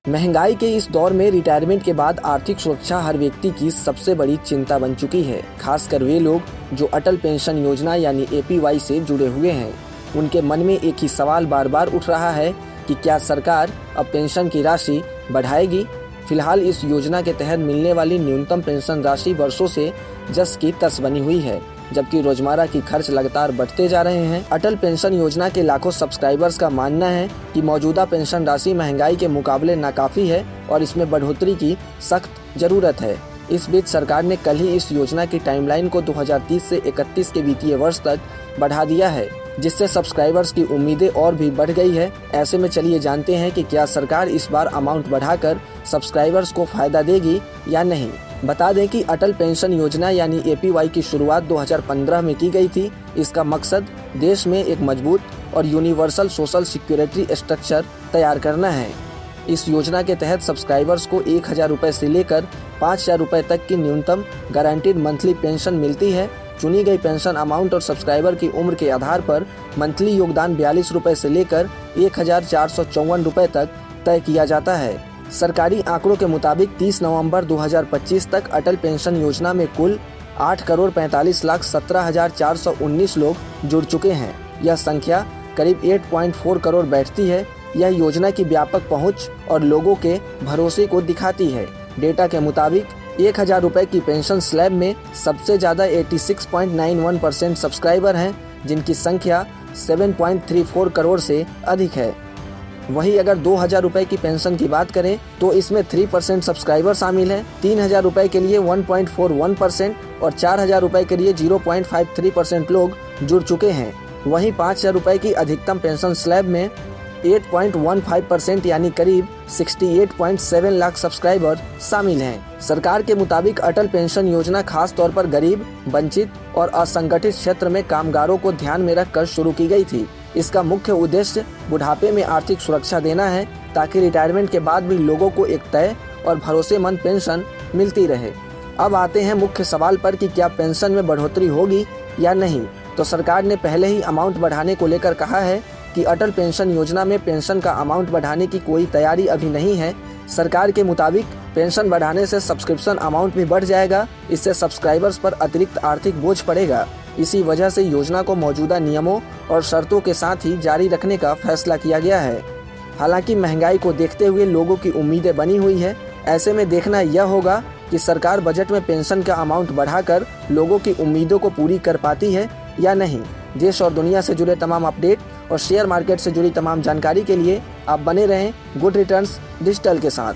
महंगाई के इस दौर में रिटायरमेंट के बाद आर्थिक सुरक्षा हर व्यक्ति की सबसे बड़ी चिंता बन चुकी है। खासकर वे लोग जो अटल पेंशन योजना यानी APY से जुड़े हुए हैं। उनके मन में एक ही सवाल बार बार उठ रहा है कि क्या सरकार अब पेंशन की राशि बढ़ाएगी। फिलहाल इस योजना के तहत मिलने वाली न्यूनतम पेंशन राशि वर्षों से जस की तस बनी हुई है, जबकि रोजमर्रा की खर्च लगातार बढ़ते जा रहे हैं। अटल पेंशन योजना के लाखों सब्सक्राइबर्स का मानना है कि मौजूदा पेंशन राशि महंगाई के मुकाबले नाकाफी है और इसमें बढ़ोतरी की सख्त जरूरत है। इस बीच सरकार ने कल ही इस योजना की टाइमलाइन को 2030 से 31 के वित्तीय वर्ष तक बढ़ा दिया है, जिससे सब्सक्राइबर्स की उम्मीदें और भी बढ़ गई है। ऐसे में चलिए जानते हैं कि क्या सरकार इस बार अमाउंट बढ़ाकर सब्सक्राइबर्स को फायदा देगी या नहीं। बता दें कि अटल पेंशन योजना यानी APY की शुरुआत 2015 में की गई थी। इसका मकसद देश में एक मजबूत और यूनिवर्सल सोशल सिक्योरिटी स्ट्रक्चर तैयार करना है। इस योजना के तहत सब्सक्राइबर्स को 1000 रुपये से लेकर 5000 रुपये तक की न्यूनतम गारंटीड मंथली पेंशन मिलती है। चुनी गई पेंशन अमाउंट और सब्सक्राइबर की उम्र के आधार पर मंथली योगदान 42 रुपये से लेकर 1454 रुपये तक तय किया जाता है। सरकारी आंकड़ों के मुताबिक 30 नवंबर 2025 तक अटल पेंशन योजना में कुल 8,45,17,419 लोग जुड़ चुके हैं। यह संख्या करीब 8.4 करोड़ बैठती है। यह योजना की व्यापक पहुंच और लोगों के भरोसे को दिखाती है। डेटा के मुताबिक 1000 रुपये की पेंशन स्लैब में सबसे ज़्यादा 86.91% सब्सक्राइबर हैं, जिनकी संख्या 7.34 करोड़ से अधिक है। वहीं अगर 2000 रुपये की पेंशन की बात करें तो इसमें 3% सब्सक्राइबर शामिल हैं। 3000 रुपये के लिए 1.41% और 4000 रुपये के लिए 0.53% लोग जुड़ चुके हैं। वहीं 5000 रुपये की अधिकतम पेंशन स्लैब में 8.15% यानी करीब 68.7 लाख सब्सक्राइबर शामिल हैं। सरकार के मुताबिक अटल पेंशन योजना खास तौर पर गरीब, वंचित और असंगठित क्षेत्र में कामगारों को ध्यान में रखकर शुरू की गई थी। इसका मुख्य उद्देश्य बुढ़ापे में आर्थिक सुरक्षा देना है, ताकि रिटायरमेंट के बाद भी लोगों को एक तय और भरोसेमंद पेंशन मिलती रहे। अब आते हैं मुख्य सवाल पर कि क्या पेंशन में बढ़ोतरी होगी या नहीं। तो सरकार ने पहले ही अमाउंट बढ़ाने को लेकर कहा है कि अटल पेंशन योजना में पेंशन का अमाउंट बढ़ाने की कोई तैयारी अभी नहीं है। सरकार के मुताबिक पेंशन बढ़ाने से सब्सक्रिप्शन अमाउंट भी बढ़ जाएगा। इससे सब्सक्राइबर्स पर अतिरिक्त आर्थिक बोझ पड़ेगा। इसी वजह से योजना को मौजूदा नियमों और शर्तों के साथ ही जारी रखने का फैसला किया गया है। हालांकि महंगाई को देखते हुए लोगों की उम्मीदें बनी हुई है। ऐसे में देखना यह होगा कि सरकार बजट में पेंशन का अमाउंट बढ़ाकर लोगों की उम्मीदों को पूरी कर पाती है या नहीं। देश और दुनिया से जुड़े तमाम अपडेट और शेयर मार्केट से जुड़ी तमाम जानकारी के लिए आप बने रहें गुड रिटर्न्स डिजिटल के साथ।